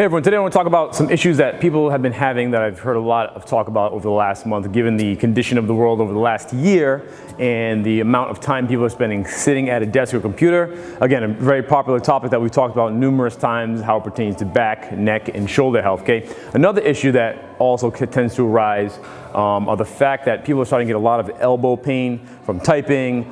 Hey everyone, today I want to talk about some issues that people have been having that I've heard a lot of talk about over the last month, given the condition of the world over the last year and the amount of time people are spending sitting at a desk or a computer. Again, a very popular topic that we've talked about numerous times, how it pertains to back, neck, and shoulder health, okay? Another issue that also tends to arise are the fact that people are starting to get a lot of elbow pain from typing,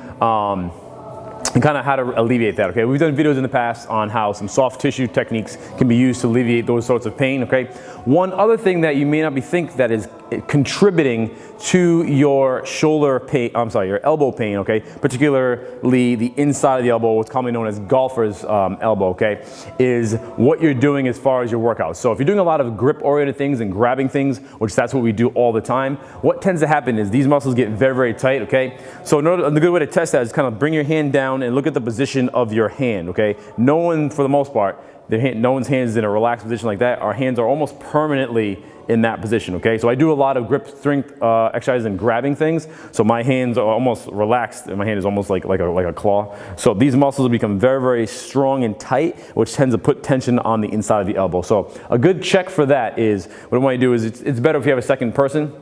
and kind of how to alleviate that, okay? We've done videos in the past on how some soft tissue techniques can be used to alleviate those sorts of pain, okay? One other thing that you may not be think that is contributing to your shoulder pain, your elbow pain, okay? Particularly the inside of the elbow, what's commonly known as golfer's elbow, okay? Is what you're doing as far as your workouts. So if you're doing a lot of grip-oriented things and grabbing things, which that's what we do all the time, what tends to happen is these muscles get very, very tight, okay? So the good way to test that is kind of bring your hand down and look at the position of your hand, okay? No one, for the most part, no one's hands is in a relaxed position like that. Our hands are almost permanently in that position, okay? So I do a lot of grip strength exercises and grabbing things. So my hands are almost relaxed and my hand is almost like a claw. So these muscles will become very, very strong and tight, which tends to put tension on the inside of the elbow. So a good check for that is, what I want you to do is, it's better if you have a second person,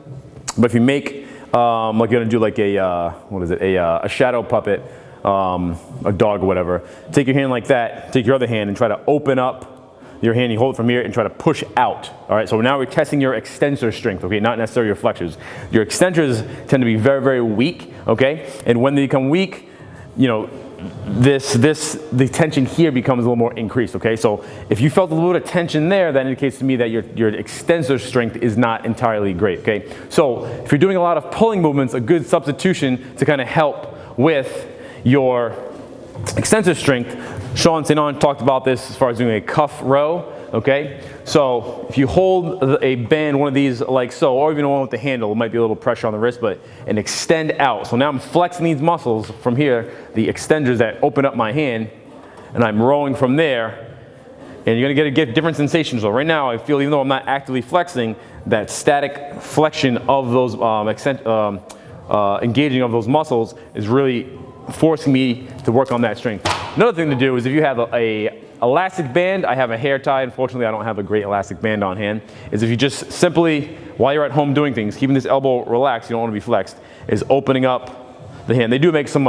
but if you make, like you're gonna do like a shadow puppet, a dog or whatever, take your hand like that, take your other hand and try to open up your hand, you hold it from here and try to push out. All right, so now we're testing your extensor strength, okay, not necessarily your flexors. Your extensors tend to be very, very weak, okay? And when they become weak, you know, the tension here becomes a little more increased, okay? So if you felt a little bit of tension there, that indicates to me that your extensor strength is not entirely great, okay? So if you're doing a lot of pulling movements, a good substitution to kind of help with your extensor strength, Sean St. Onge talked about this as far as doing a cuff row, okay? So if you hold a band, one of these like so, or even one with the handle, it might be a little pressure on the wrist, and extend out. So now I'm flexing these muscles from here, the extenders that open up my hand, and I'm rowing from there, and you're gonna get different sensations. So right now I feel, even though I'm not actively flexing, that static flexion of those, engaging of those muscles is really forcing me to work on that strength. Another thing to do is if you have a elastic band, I have a hair tie, unfortunately I don't have a great elastic band on hand, is if you just simply, while you're at home doing things, keeping this elbow relaxed, you don't want to be flexed, is opening up the hand. They do make some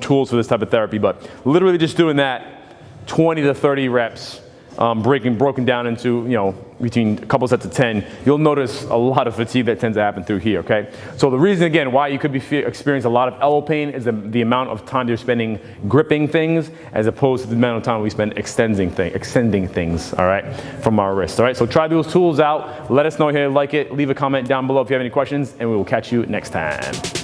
tools for this type of therapy, but literally just doing that 20 to 30 reps, broken down into, you know, between a couple sets of 10, you'll notice a lot of fatigue that tends to happen through here, okay? So the reason, again, why you could be experiencing a lot of elbow pain is the amount of time you're spending gripping things as opposed to the amount of time we spend extending things, all right, from our wrists, all right? So try those tools out. Let us know if you like it. Leave a comment down below if you have any questions, and we will catch you next time.